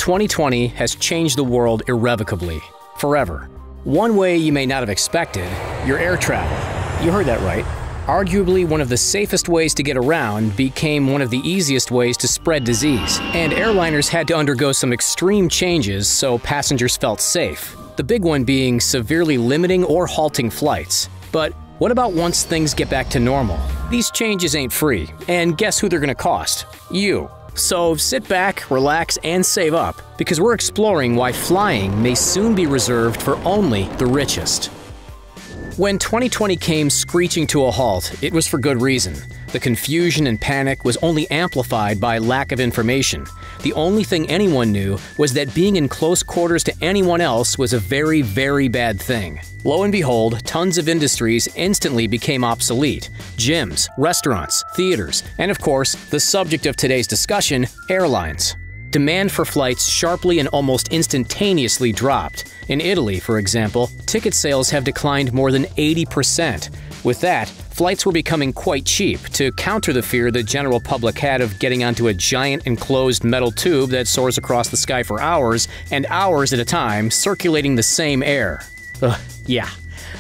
2020 has changed the world irrevocably, forever. One way you may not have expected, your air travel. You heard that right. Arguably one of the safest ways to get around became one of the easiest ways to spread disease, and airliners had to undergo some extreme changes so passengers felt safe. The big one being severely limiting or halting flights. But what about once things get back to normal? These changes ain't free, and guess who they're gonna cost? You. So sit back, relax, and save up, because we're exploring why flying may soon be reserved for only the richest. When 2020 came screeching to a halt, it was for good reason. The confusion and panic was only amplified by lack of information. The only thing anyone knew was that being in close quarters to anyone else was a very, very bad thing. Lo and behold, tons of industries instantly became obsolete. Gyms, restaurants, theaters, and of course, the subject of today's discussion, airlines. Demand for flights sharply and almost instantaneously dropped. In Italy, for example, ticket sales have declined more than 80%. With that, flights were becoming quite cheap to counter the fear the general public had of getting onto a giant enclosed metal tube that soars across the sky for hours and hours at a time, circulating the same air. Yeah,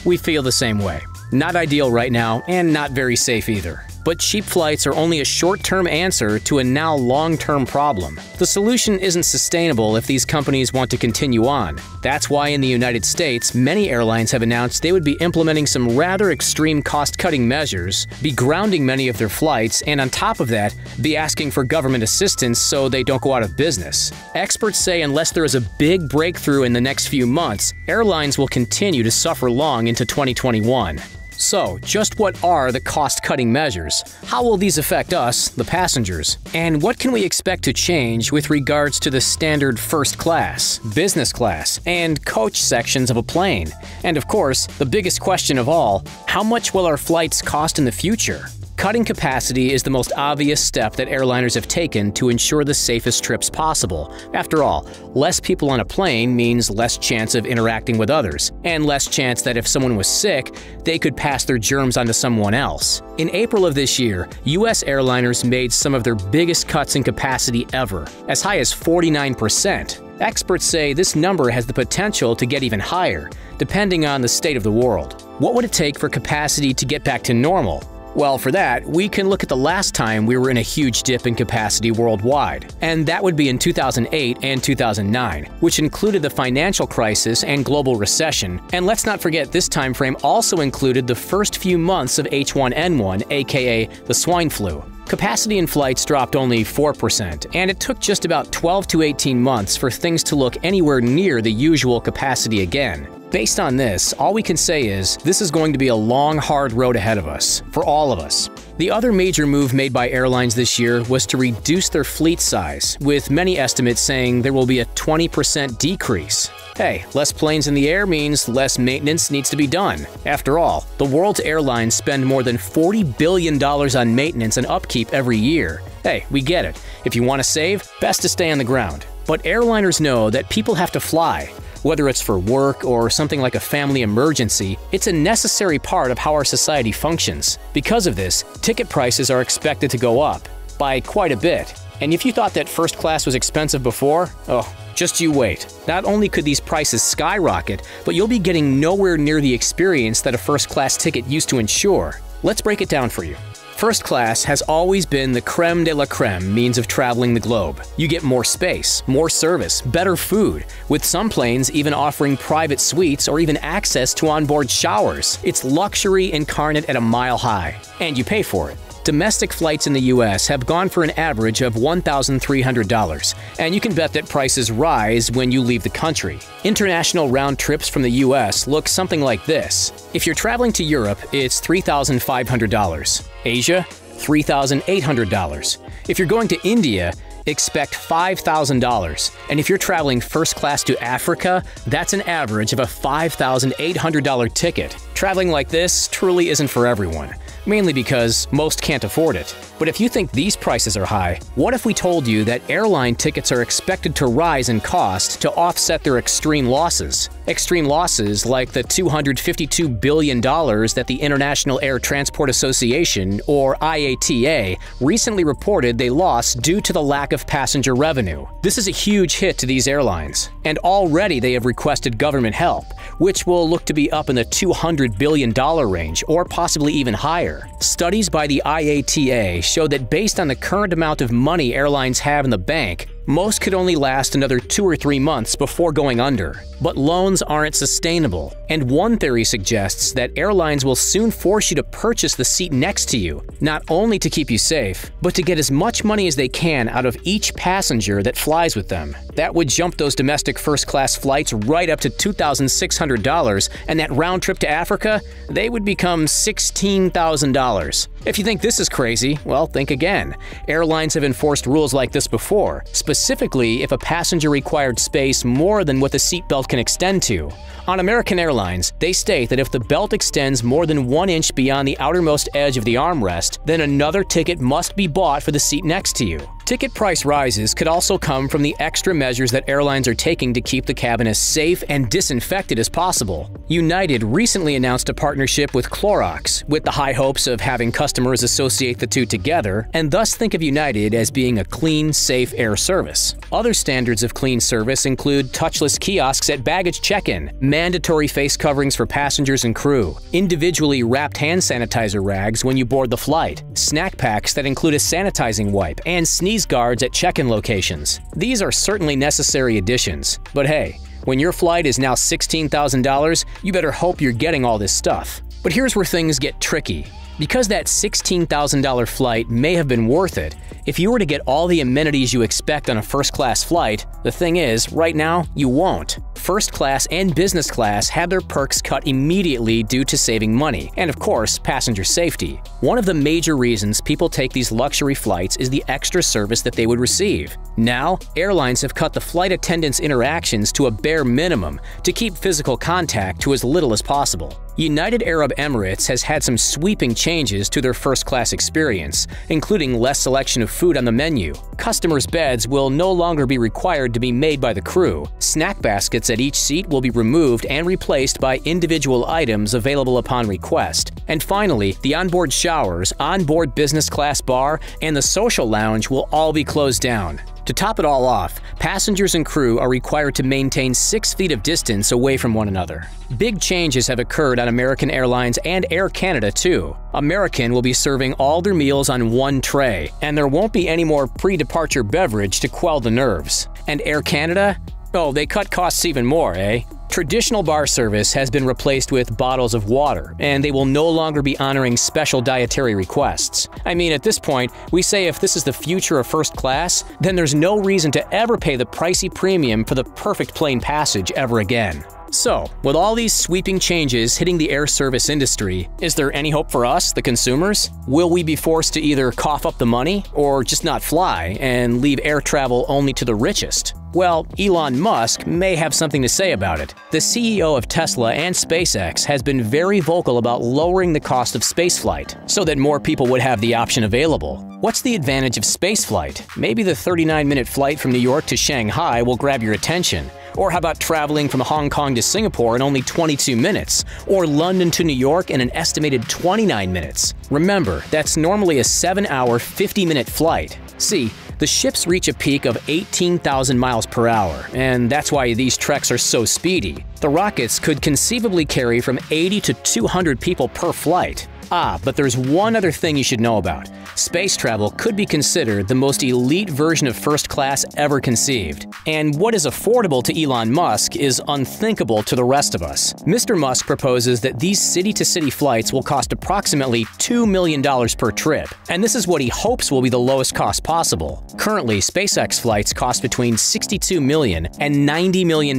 we feel the same way. Not ideal right now, and not very safe either. But cheap flights are only a short-term answer to a now long-term problem. The solution isn't sustainable if these companies want to continue on. That's why in the United States, many airlines have announced they would be implementing some rather extreme cost-cutting measures, be grounding many of their flights, and on top of that, be asking for government assistance so they don't go out of business. Experts say unless there is a big breakthrough in the next few months, airlines will continue to suffer long into 2021. So, just what are the cost-cutting measures? How will these affect us, the passengers? And what can we expect to change with regards to the standard first class, business class, and coach sections of a plane? And of course, the biggest question of all, how much will our flights cost in the future? Cutting capacity is the most obvious step that airliners have taken to ensure the safest trips possible. After all, less people on a plane means less chance of interacting with others, and less chance that if someone was sick, they could pass their germs onto someone else. In April of this year, US airliners made some of their biggest cuts in capacity ever, as high as 49%. Experts say this number has the potential to get even higher, depending on the state of the world. What would it take for capacity to get back to normal? Well, for that, we can look at the last time we were in a huge dip in capacity worldwide, and that would be in 2008 and 2009, which included the financial crisis and global recession. And let's not forget this time frame also included the first few months of H1N1, aka the swine flu. Capacity in flights dropped only 4%, and it took just about 12 to 18 months for things to look anywhere near the usual capacity again. Based on this, all we can say is this is going to be a long, hard road ahead of us, for all of us. The other major move made by airlines this year was to reduce their fleet size, with many estimates saying there will be a 20% decrease. Hey, less planes in the air means less maintenance needs to be done. After all, the world's airlines spend more than $40 billion on maintenance and upkeep every year. Hey, we get it. If you want to save, best to stay on the ground. But airliners know that people have to fly. Whether it's for work or something like a family emergency, it's a necessary part of how our society functions. Because of this, ticket prices are expected to go up by quite a bit. And if you thought that first class was expensive before, oh, just you wait. Not only could these prices skyrocket, but you'll be getting nowhere near the experience that a first class ticket used to ensure. Let's break it down for you. First class has always been the creme de la creme means of traveling the globe. You get more space, more service, better food, with some planes even offering private suites or even access to onboard showers. It's luxury incarnate at a mile high, and you pay for it. Domestic flights in the US have gone for an average of $1,300, and you can bet that prices rise when you leave the country. International round trips from the US look something like this. If you're traveling to Europe, it's $3,500. Asia, $3,800. If you're going to India, expect $5,000. And if you're traveling first class to Africa, that's an average of a $5,800 ticket. Traveling like this truly isn't for everyone, mainly because most can't afford it. But if you think these prices are high, what if we told you that airline tickets are expected to rise in cost to offset their extreme losses? Extreme losses like the $252 billion that the International Air Transport Association, or IATA, recently reported they lost due to the lack of passenger revenue. This is a huge hit to these airlines, and already they have requested government help, which will look to be up in the $200 billion range or possibly even higher. Studies by the IATA show that based on the current amount of money airlines have in the bank, most could only last another 2 or 3 months before going under. But loans aren't sustainable, and one theory suggests that airlines will soon force you to purchase the seat next to you, not only to keep you safe, but to get as much money as they can out of each passenger that flies with them. That would jump those domestic first-class flights right up to $2,600, and that round trip to Africa, they would become $16,000. If you think this is crazy, well, think again. Airlines have enforced rules like this before, specifically if a passenger required space more than what the seatbelt can extend to. On American Airlines, they state that if the belt extends more than 1 inch beyond the outermost edge of the armrest, then another ticket must be bought for the seat next to you. Ticket price rises could also come from the extra measures that airlines are taking to keep the cabin as safe and disinfected as possible. United recently announced a partnership with Clorox, with the high hopes of having customers associate the two together and thus think of United as being a clean, safe air service. Other standards of clean service include touchless kiosks at baggage check-in, mandatory face coverings for passengers and crew, individually wrapped hand sanitizer rags when you board the flight, snack packs that include a sanitizing wipe, and sneeze guards at check-in locations. These are certainly necessary additions, but hey, when your flight is now $16,000, you better hope you're getting all this stuff. But here's where things get tricky. Because that $16,000 flight may have been worth it, if you were to get all the amenities you expect on a first-class flight, the thing is, right now, you won't. First class and business class have their perks cut immediately due to saving money, and of course, passenger safety. One of the major reasons people take these luxury flights is the extra service that they would receive. Now, airlines have cut the flight attendants' interactions to a bare minimum to keep physical contact to as little as possible. United Arab Emirates has had some sweeping changes to their first-class experience, including less selection of food on the menu. Customers' beds will no longer be required to be made by the crew. Snack baskets at each seat will be removed and replaced by individual items available upon request. And finally, the onboard showers, onboard business class bar, and the social lounge will all be closed down. To top it all off, passengers and crew are required to maintain 6 feet of distance away from one another. Big changes have occurred on American Airlines and Air Canada too. American will be serving all their meals on one tray, and there won't be any more pre-departure beverage to quell the nerves. And Air Canada? Oh, they cut costs even more, eh? Traditional bar service has been replaced with bottles of water, and they will no longer be honoring special dietary requests. I mean, at this point, we say if this is the future of first class, then there's no reason to ever pay the pricey premium for the perfect plane passage ever again. So, with all these sweeping changes hitting the air service industry, is there any hope for us, the consumers? Will we be forced to either cough up the money or just not fly and leave air travel only to the richest? Well, Elon Musk may have something to say about it. The CEO of Tesla and SpaceX has been very vocal about lowering the cost of spaceflight so that more people would have the option available. What's the advantage of spaceflight? Maybe the 39-minute flight from New York to Shanghai will grab your attention. Or how about traveling from Hong Kong to Singapore in only 22 minutes? Or London to New York in an estimated 29 minutes? Remember, that's normally a 7-hour, 50-minute flight. See, the ships reach a peak of 18,000 miles per hour, and that's why these treks are so speedy. The rockets could conceivably carry from 80 to 200 people per flight. But there's one other thing you should know about. Space travel could be considered the most elite version of first class ever conceived. And what is affordable to Elon Musk is unthinkable to the rest of us. Mr. Musk proposes that these city-to-city flights will cost approximately $2 million per trip, and this is what he hopes will be the lowest cost possible. Currently, SpaceX flights cost between $62 million and $90 million.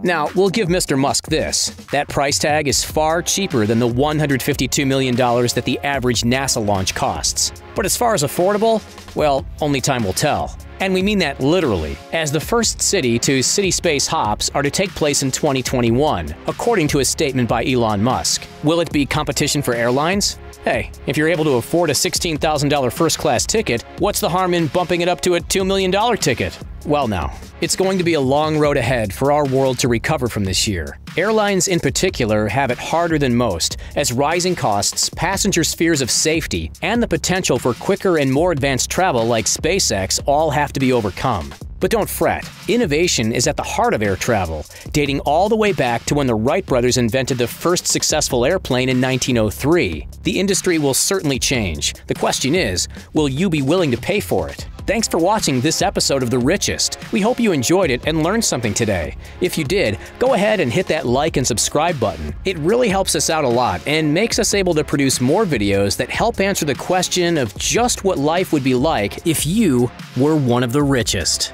Now, we'll give Mr. Musk this. That price tag is far cheaper than the $152 million that the average NASA launch costs. But as far as affordable, well, only time will tell. And we mean that literally, as the first city-to-city space hops are to take place in 2021, according to a statement by Elon Musk. Will it be competition for airlines? Hey, if you're able to afford a $16,000 first-class ticket, what's the harm in bumping it up to a $2 million ticket? Well, no. It's going to be a long road ahead for our world to recover from this year. Airlines in particular have it harder than most, as rising costs, passengers' fears of safety, and the potential for quicker and more advanced travel like SpaceX all have to be overcome. But don't fret, innovation is at the heart of air travel, dating all the way back to when the Wright brothers invented the first successful airplane in 1903. The industry will certainly change. The question is, will you be willing to pay for it? Thanks for watching this episode of The Richest. We hope you enjoyed it and learned something today. If you did, go ahead and hit that like and subscribe button. It really helps us out a lot and makes us able to produce more videos that help answer the question of just what life would be like if you were one of the richest.